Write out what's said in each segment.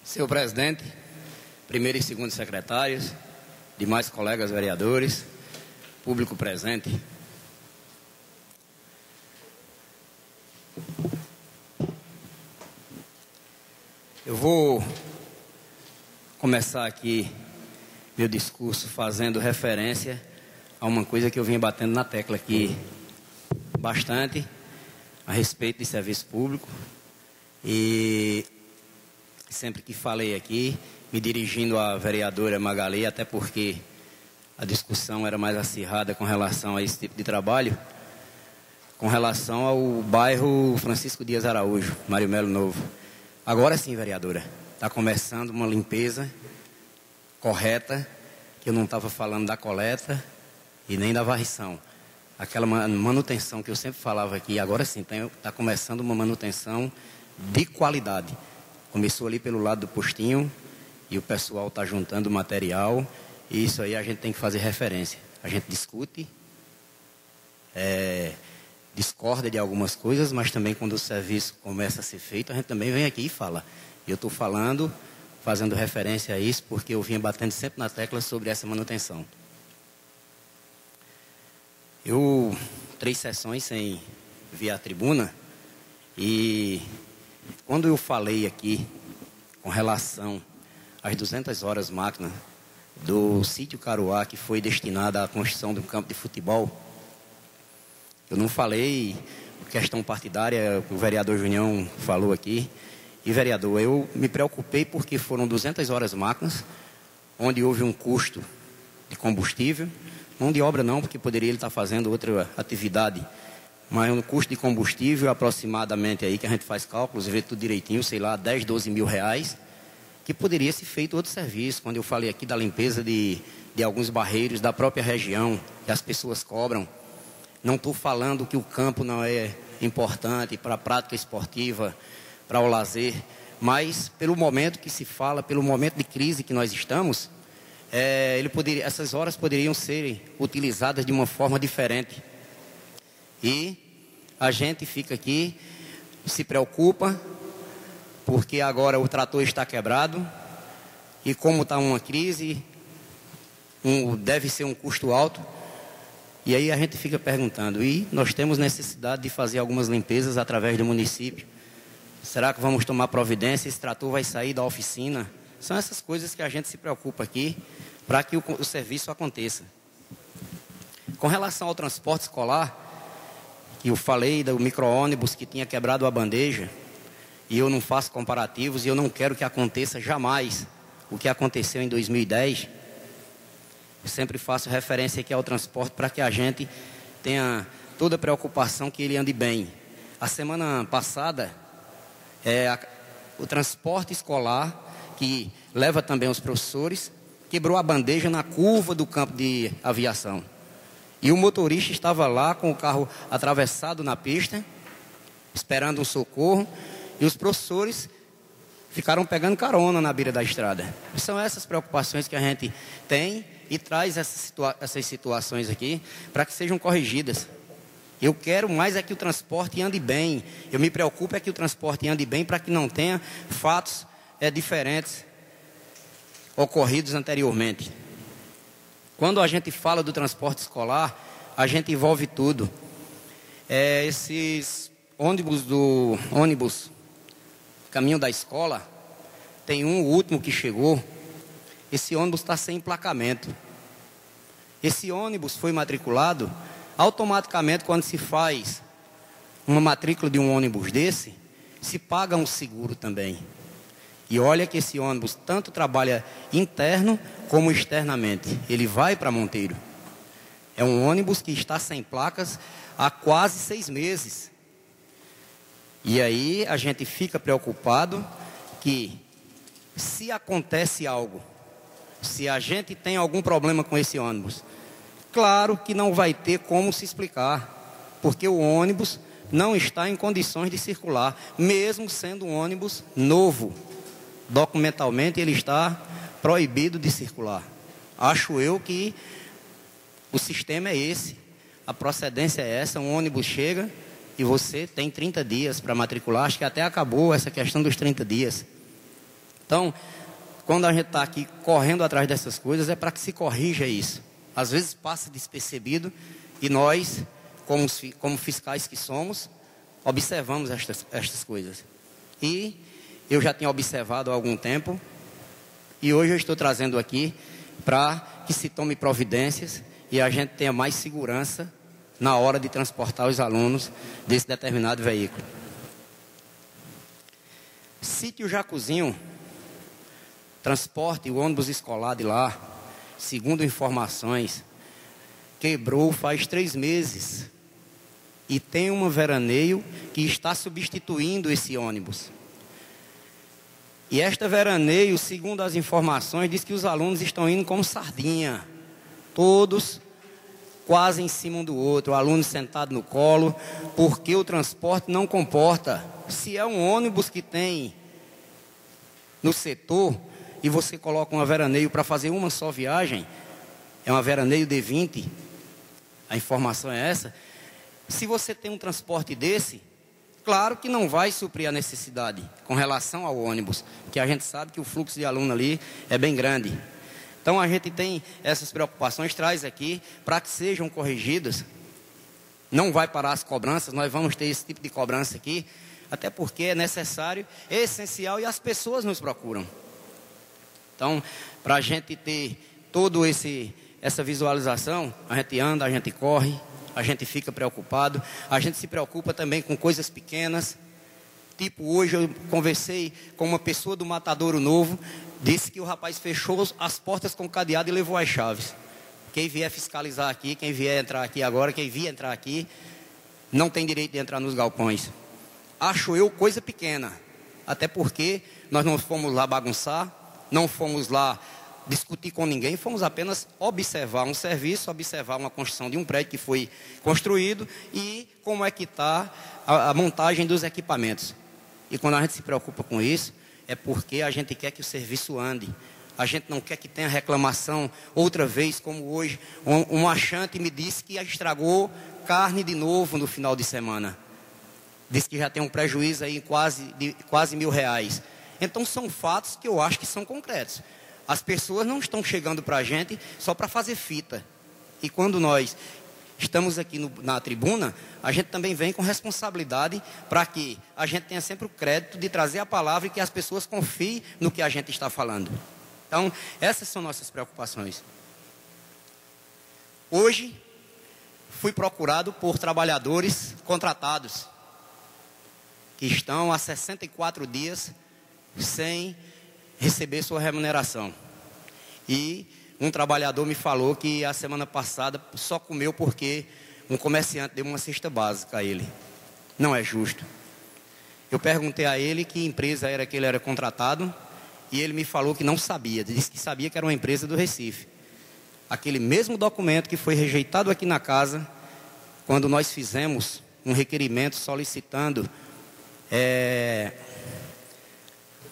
Senhor presidente, primeiro e segundo secretários, demais colegas vereadores, público presente. Eu vou começar aqui meu discurso fazendo referência a uma coisa que eu venho batendo na tecla aqui bastante a respeito de serviço público, e sempre que falei aqui, me dirigindo à vereadora Magali, até porque a discussão era mais acirrada com relação a esse tipo de trabalho, com relação ao bairro Francisco Dias Araújo, Mário Melo Novo. Agora sim, vereadora, está começando uma limpeza correta, que eu não estava falando da coleta e nem da varrição. Aquela manutenção que eu sempre falava aqui, agora sim, está começando uma manutenção de qualidade. Começou ali pelo lado do postinho e o pessoal está juntando material, e isso aí a gente tem que fazer referência. A gente discute, discorda de algumas coisas, mas também quando o serviço começa a ser feito, a gente também vem aqui e fala. Eu estou falando, fazendo referência a isso, porque eu vinha batendo sempre na tecla sobre essa manutenção. 3 sessões sem vir à tribuna, e quando eu falei aqui com relação às 200 horas máquina do sítio Caruá, que foi destinada à construção de um campo de futebol, eu não falei questão partidária, o vereador Junião falou aqui. E, vereador, eu me preocupei porque foram 200 horas máquinas, onde houve um custo de combustível, não de obra não, porque poderia ele estar fazendo outra atividade, mas um custo de combustível aproximadamente aí, que a gente faz cálculos e vê tudo direitinho, sei lá, 10, 12 mil reais, que poderia ser feito outro serviço. Quando eu falei aqui da limpeza de alguns barreiros da própria região, que as pessoas cobram, não estou falando que o campo não é importante para a prática esportiva, para o lazer, mas pelo momento que se fala, pelo momento de crise que nós estamos, essas horas poderiam ser utilizadas de uma forma diferente. E a gente fica aqui, se preocupa, porque agora o trator está quebrado, e como está uma crise, deve ser um custo alto, e aí a gente fica perguntando, e nós temos necessidade de fazer algumas limpezas através do município. Será que vamos tomar providência? Esse trator vai sair da oficina? São essas coisas que a gente se preocupa aqui para que o serviço aconteça. Com relação ao transporte escolar, que eu falei do micro-ônibus que tinha quebrado a bandeja, e eu não faço comparativos, e eu não quero que aconteça jamais o que aconteceu em 2010. Eu sempre faço referência aqui ao transporte para que a gente tenha toda a preocupação que ele ande bem. A semana passada, o transporte escolar, que leva também os professores, quebrou a bandeja na curva do campo de aviação. E o motorista estava lá com o carro atravessado na pista, esperando um socorro, e os professores ficaram pegando carona na beira da estrada. São essas preocupações que a gente tem e traz essas situações aqui para que sejam corrigidas. Eu quero mais é que o transporte ande bem. Eu me preocupo é que o transporte ande bem para que não tenha fatos diferentes ocorridos anteriormente. Quando a gente fala do transporte escolar, a gente envolve tudo. Esses ônibus caminho da escola, tem o último que chegou, esse ônibus está sem emplacamento. Esse ônibus foi matriculado. Automaticamente, quando se faz uma matrícula de um ônibus desse, se paga um seguro também. E olha que esse ônibus tanto trabalha interno como externamente. Ele vai para Monteiro. É um ônibus que está sem placas há quase 6 meses. E aí a gente fica preocupado que, se acontece algo, se a gente tem algum problema com esse ônibus, claro que não vai ter como se explicar, porque o ônibus não está em condições de circular, mesmo sendo um ônibus novo. Documentalmente ele está proibido de circular. Acho eu que o sistema é esse, a procedência é essa, um ônibus chega e você tem 30 dias para matricular, acho que até acabou essa questão dos 30 dias. Então, quando a gente está aqui correndo atrás dessas coisas, é para que se corrija isso. Às vezes passa despercebido e nós, como fiscais que somos, observamos estas coisas. E eu já tinha observado há algum tempo, e hoje eu estou trazendo aqui para que se tome providências e a gente tenha mais segurança na hora de transportar os alunos desse determinado veículo. Sítio Jacuzinho, transporte, o ônibus escolar de lá, segundo informações, quebrou faz 3 meses. E tem um veraneio que está substituindo esse ônibus. E esta veraneio, segundo as informações, diz que os alunos estão indo como sardinha. Todos quase em cima um do outro, o aluno sentado no colo, porque o transporte não comporta. Se é um ônibus que tem no setor, e você coloca uma veraneio para fazer uma só viagem, é uma veraneio D20, a informação é essa. Se você tem um transporte desse, claro que não vai suprir a necessidade com relação ao ônibus, porque a gente sabe que o fluxo de aluno ali é bem grande. Então a gente tem essas preocupações, traz aqui para que sejam corrigidas. Não vai parar as cobranças, nós vamos ter esse tipo de cobrança aqui, até porque é necessário, é essencial e as pessoas nos procuram. Então, para a gente ter todo essa visualização, a gente anda, a gente corre, a gente fica preocupado, a gente se preocupa também com coisas pequenas. Tipo, hoje eu conversei com uma pessoa do Matadouro Novo, disse que o rapaz fechou as portas com cadeado e levou as chaves. Quem vier fiscalizar aqui, quem vier entrar aqui agora, quem vier entrar aqui, não tem direito de entrar nos galpões. Acho eu coisa pequena, até porque nós não fomos lá bagunçar, não fomos lá discutir com ninguém, fomos apenas observar um serviço, observar uma construção de um prédio que foi construído e como é que está a montagem dos equipamentos. E quando a gente se preocupa com isso, é porque a gente quer que o serviço ande. A gente não quer que tenha reclamação outra vez, como hoje. Um achante me disse que estragou carne de novo no final de semana. Disse que já tem um prejuízo aí de quase R$1.000. Então são fatos que eu acho que são concretos. As pessoas não estão chegando para a gente só para fazer fita. E quando nós estamos aqui na tribuna, a gente também vem com responsabilidade para que a gente tenha sempre o crédito de trazer a palavra e que as pessoas confiem no que a gente está falando. Então, essas são nossas preocupações. Hoje, fui procurado por trabalhadores contratados que estão há 64 dias sem receber sua remuneração. E um trabalhador me falou que a semana passada só comeu porque um comerciante deu uma cesta básica a ele. Não é justo. Eu perguntei a ele que empresa era que ele era contratado e ele me falou que não sabia. Disse que sabia que era uma empresa do Recife. Aquele mesmo documento que foi rejeitado aqui na casa, quando nós fizemos um requerimento solicitando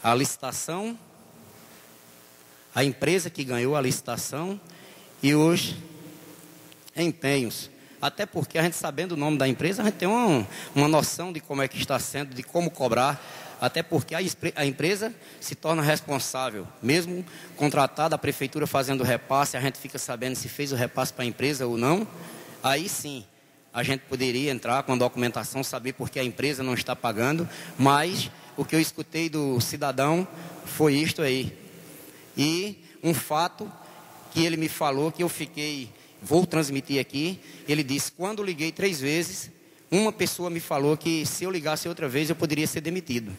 a licitação, a empresa que ganhou a licitação e os empenhos. Até porque a gente sabendo o nome da empresa, a gente tem uma noção de como é que está sendo, de como cobrar. Até porque a empresa se torna responsável. Mesmo contratada, a prefeitura fazendo o repasse, a gente fica sabendo se fez o repasse para a empresa ou não. Aí sim, a gente poderia entrar com a documentação, saber por que a empresa não está pagando. Mas o que eu escutei do cidadão foi isto aí. E um fato que ele me falou, que eu fiquei, vou transmitir aqui. Ele disse, quando liguei 3 vezes, uma pessoa me falou que se eu ligasse outra vez, eu poderia ser demitido.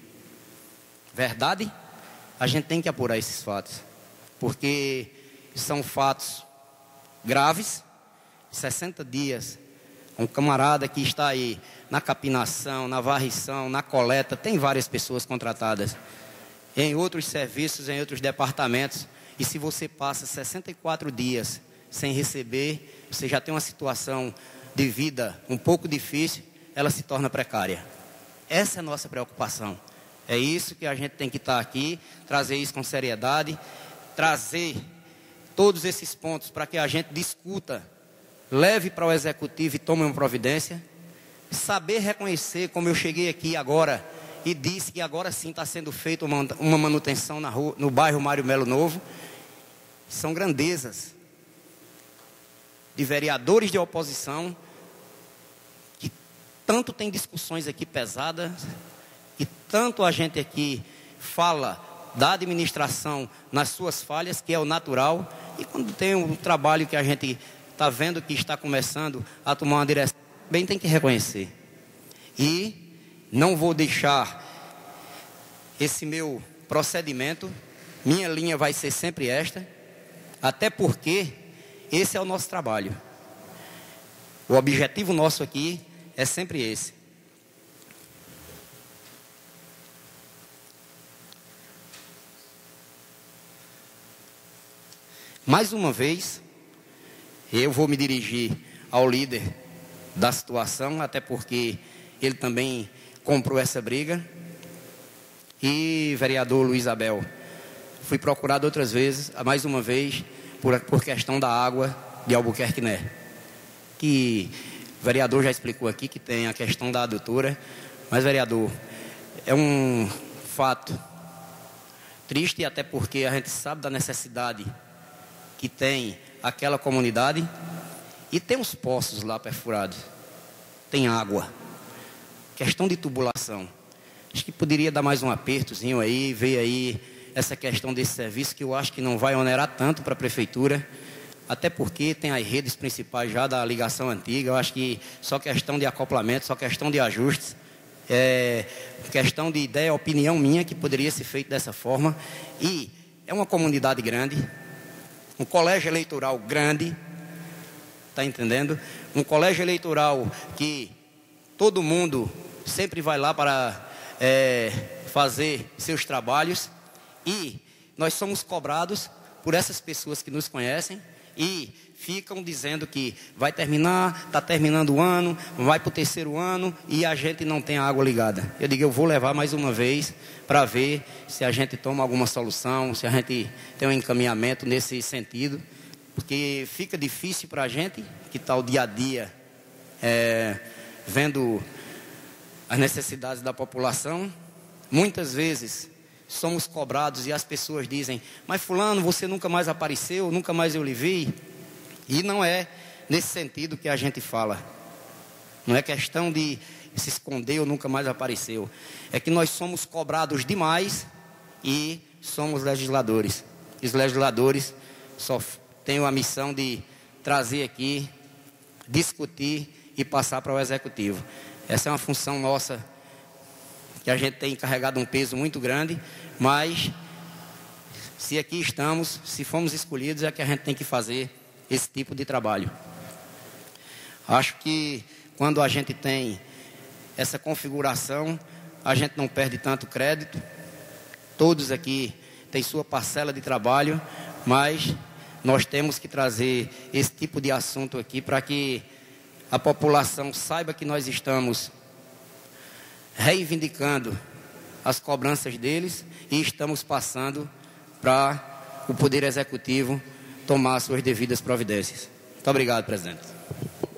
Verdade? A gente tem que apurar esses fatos. Porque são fatos graves. 60 dias, um camarada que está aí na capinação, na varrição, na coleta, tem várias pessoas contratadas em outros serviços, em outros departamentos. E se você passa 64 dias sem receber, você já tem uma situação de vida um pouco difícil, ela se torna precária. Essa é a nossa preocupação. É isso que a gente tem que estar aqui, trazer isso com seriedade, trazer todos esses pontos para que a gente discuta, leve para o executivo e tome uma providência, saber reconhecer, como eu cheguei aqui agora e disse que agora sim está sendo feita uma manutenção na rua, no bairro Mário Melo Novo. São grandezas de vereadores de oposição que tanto tem discussões aqui pesadas, e tanto a gente aqui fala da administração nas suas falhas, que é o natural, e quando tem um trabalho que a gente está vendo que está começando a tomar uma direção, bem tem que reconhecer. E não vou deixar esse meu procedimento, minha linha vai ser sempre esta, até porque esse é o nosso trabalho. O objetivo nosso aqui é sempre esse. Mais uma vez, eu vou me dirigir ao líder da situação, até porque ele também comprou essa briga. E vereador Luiz Abel, fui procurado outras vezes, mais uma vez, por questão da água de Albuquerque Né. Que o vereador já explicou aqui que tem a questão da adutora, mas vereador, é um fato triste, até porque a gente sabe da necessidade que tem aquela comunidade, e tem os poços lá perfurados, tem água, questão de tubulação. Acho que poderia dar mais um apertozinho aí, ver aí essa questão desse serviço, que eu acho que não vai onerar tanto para a prefeitura, até porque tem as redes principais já da ligação antiga. Eu acho que só questão de acoplamento, só questão de ajustes, questão de ideia, opinião minha, que poderia ser feito dessa forma. E é uma comunidade grande, um colégio eleitoral grande, está entendendo? Um colégio eleitoral que todo mundo sempre vai lá para fazer seus trabalhos, e nós somos cobrados por essas pessoas que nos conhecem e ficam dizendo que vai terminar, está terminando o ano, vai para o terceiro ano e a gente não tem a água ligada. Eu digo, eu vou levar mais uma vez para ver se a gente toma alguma solução, se a gente tem um encaminhamento nesse sentido, porque fica difícil para a gente que está o dia a dia vendo as necessidades da população. Muitas vezes somos cobrados e as pessoas dizem, mas fulano, você nunca mais apareceu, nunca mais eu lhe vi. E não é nesse sentido que a gente fala. Não é questão de se esconder ou nunca mais apareceu. É que nós somos cobrados demais e somos legisladores. E os legisladores só têm a missão de trazer aqui, discutir e passar para o executivo. Essa é uma função nossa, que a gente tem carregado um peso muito grande, mas se aqui estamos, se fomos escolhidos, é que a gente tem que fazer esse tipo de trabalho. Acho que quando a gente tem essa configuração, a gente não perde tanto crédito. Todos aqui têm sua parcela de trabalho, mas nós temos que trazer esse tipo de assunto aqui para que a população saiba que nós estamos reivindicando as cobranças deles e estamos passando para o Poder Executivo tomar suas devidas providências. Muito obrigado, presidente.